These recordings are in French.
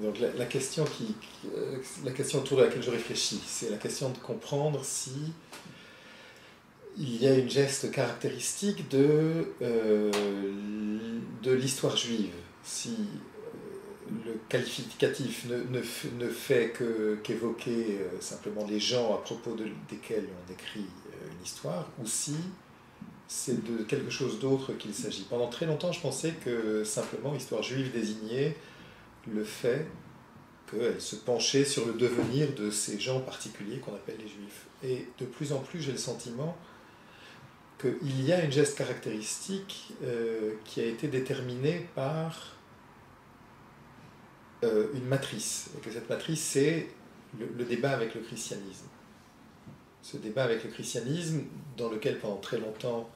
Donc la question la question autour de laquelle je réfléchis, c'est la question de comprendre si il y a une geste caractéristique de l'histoire juive. Si le qualificatif ne fait qu'évoquer simplement les gens à propos desquels on écrit une histoire, ou si c'est de quelque chose d'autre qu'il s'agit. Pendant très longtemps, je pensais que simplement histoire juive désignait le fait qu'elle se penchait sur le devenir de ces gens particuliers qu'on appelle les juifs. Et de plus en plus, j'ai le sentiment qu'il y a une geste caractéristique qui a été déterminée par une matrice, et que cette matrice, c'est le débat avec le christianisme. Ce débat avec le christianisme, dans lequel pendant très longtemps,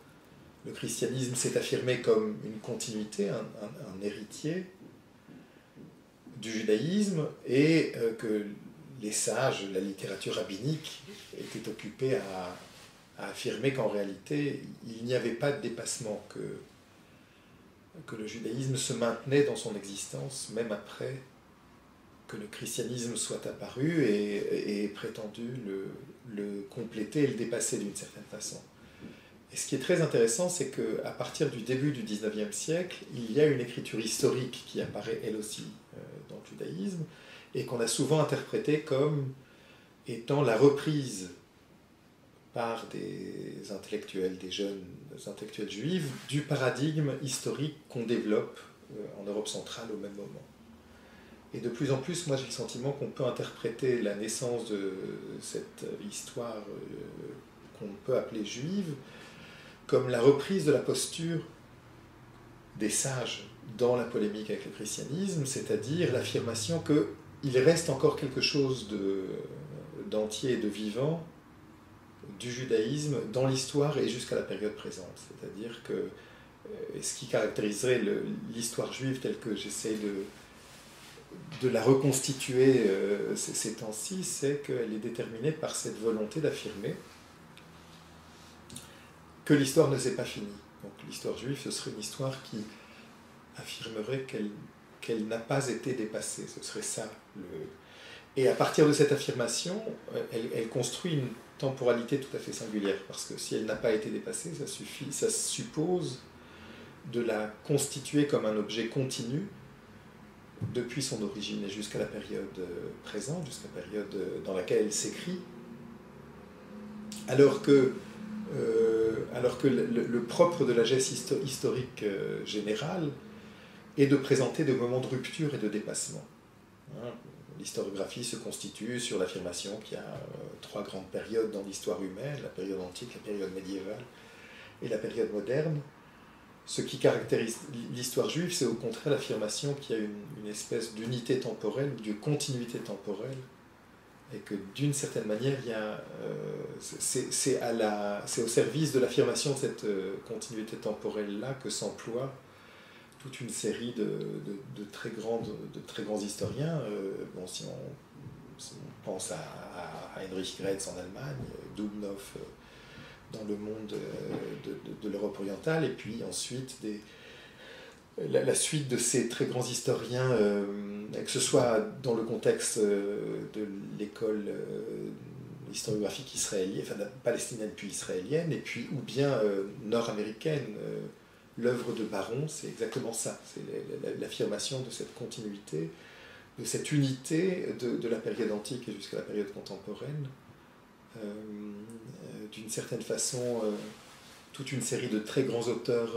le christianisme s'est affirmé comme une continuité, un héritier du judaïsme, et que les sages, la littérature rabbinique, étaient occupés à affirmer qu'en réalité, il n'y avait pas de dépassement, que le judaïsme se maintenait dans son existence, même après que le christianisme soit apparu et prétendu le compléter et le dépasser d'une certaine façon. Et ce qui est très intéressant, c'est qu'à partir du début du XIXe siècle, il y a une écriture historique qui apparaît elle aussi dans le judaïsme, et qu'on a souvent interprétée comme étant la reprise par des intellectuels, des jeunes intellectuels juifs, du paradigme historique qu'on développe en Europe centrale au même moment. Et de plus en plus, moi j'ai le sentiment qu'on peut interpréter la naissance de cette histoire qu'on peut appeler juive comme la reprise de la posture des sages dans la polémique avec le christianisme, c'est-à-dire l'affirmation qu'il reste encore quelque chose d'entier et de vivant du judaïsme dans l'histoire et jusqu'à la période présente. C'est-à-dire que ce qui caractériserait l'histoire juive telle que j'essaie de la reconstituer ces temps-ci, c'est qu'elle est déterminée par cette volonté d'affirmer que l'histoire ne s'est pas finie. Donc l'histoire juive, ce serait une histoire qui affirmerait qu'elle n'a pas été dépassée. Ce serait ça. Et à partir de cette affirmation, elle construit une temporalité tout à fait singulière, parce que si elle n'a pas été dépassée, ça suppose de la constituer comme un objet continu depuis son origine et jusqu'à la période présente, jusqu'à la période dans laquelle elle s'écrit, alors que le propre de la geste historique générale est de présenter des moments de rupture et de dépassement. L'historiographie se constitue sur l'affirmation qu'il y a trois grandes périodes dans l'histoire humaine, la période antique, la période médiévale et la période moderne. Ce qui caractérise l'histoire juive, c'est au contraire l'affirmation qu'il y a une espèce d'unité temporelle ou de continuité temporelle, et que d'une certaine manière, c'est au service de l'affirmation de cette continuité temporelle-là que s'emploie toute une série de très grands historiens. Si on pense à Heinrich Graetz en Allemagne, Dubnow dans le monde de l'Europe orientale, et puis ensuite la suite de ces très grands historiens, que ce soit dans le contexte de l'école historiographique israélienne, enfin palestinienne puis israélienne, et puis ou bien nord-américaine. L'œuvre de Baron, c'est exactement ça, c'est l'affirmation de cette continuité, de cette unité de la période antique et jusqu'à la période contemporaine. D'une certaine façon, toute une série de très grands auteurs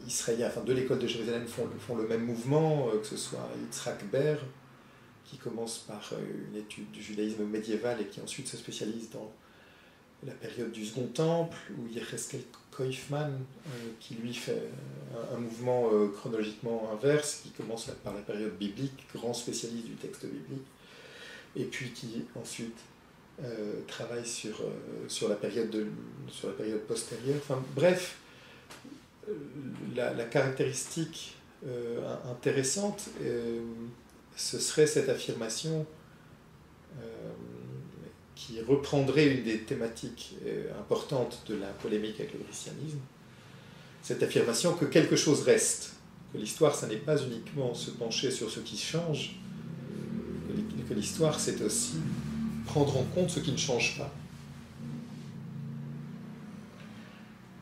israéliens, enfin de l'école de Jérusalem, font le même mouvement, que ce soit Yitzhak Ber, qui commence par une étude du judaïsme médiéval et qui ensuite se spécialise dans la période du Second Temple, ou Yecheskel Kaufmann, qui lui fait un mouvement chronologiquement inverse, qui commence par la période biblique, grand spécialiste du texte biblique, et puis qui ensuite travaille sur la période postérieure. Enfin, bref, la caractéristique intéressante, ce serait cette affirmation qui reprendrait une des thématiques importantes de la polémique avec le christianisme, cette affirmation que quelque chose reste, Que l'histoire, ça n'est pas uniquement se pencher sur ce qui change, que l'histoire, c'est aussi prendre en compte ce qui ne change pas.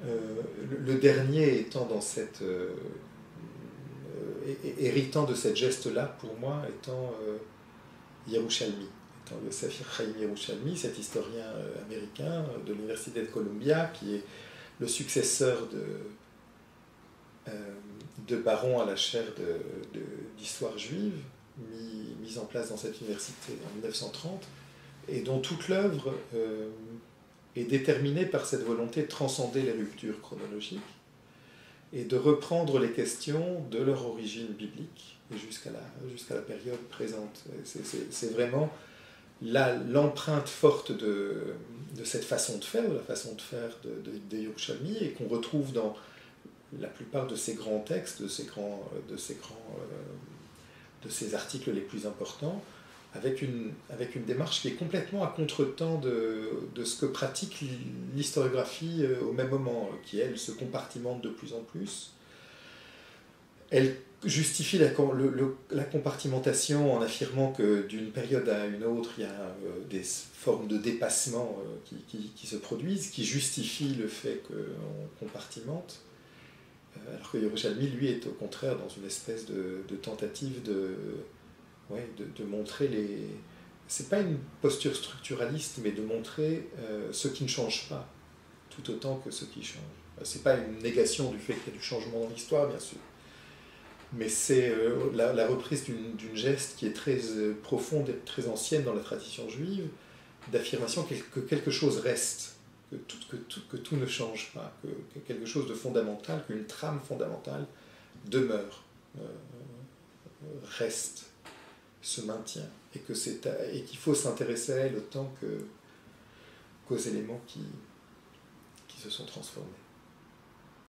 Le dernier étant dans cette... héritant de cette geste-là, pour moi, étant Yerushalmi, étant Yosef Chaim Yerushalmi, cet historien américain de l'Université de Columbia, qui est le successeur de Baron à la chaire d'histoire juive, mis en place dans cette université en 1930, et dont toute l'œuvre est déterminée par cette volonté de transcender les ruptures chronologiques et de reprendre les questions de leur origine biblique jusqu'à la période présente. C'est vraiment l'empreinte forte de cette façon de faire, de la façon de faire de Yerushalmi, et qu'on retrouve dans la plupart de ces grands textes, de ces articles les plus importants, avec une démarche qui est complètement à contre-temps de ce que pratique l'historiographie au même moment, qui, elle, se compartimente de plus en plus. Elle justifie la compartimentation en affirmant que d'une période à une autre, il y a des formes de dépassement qui se produisent, qui justifient le fait qu'on compartimente, alors que Yerushalmi, lui, est au contraire dans une espèce de tentative de montrer les... C'est pas une posture structuraliste, mais de montrer ce qui ne change pas, tout autant que ce qui change. C'est pas une négation du fait qu'il y a du changement dans l'histoire, bien sûr, mais c'est la reprise d'une geste qui est très profonde et très ancienne dans la tradition juive, d'affirmation que quelque chose reste, que tout ne change pas, que quelque chose de fondamental, qu'une trame fondamentale demeure, reste, se maintient, et qu'il faut s'intéresser à elle autant qu'aux éléments qui se sont transformés.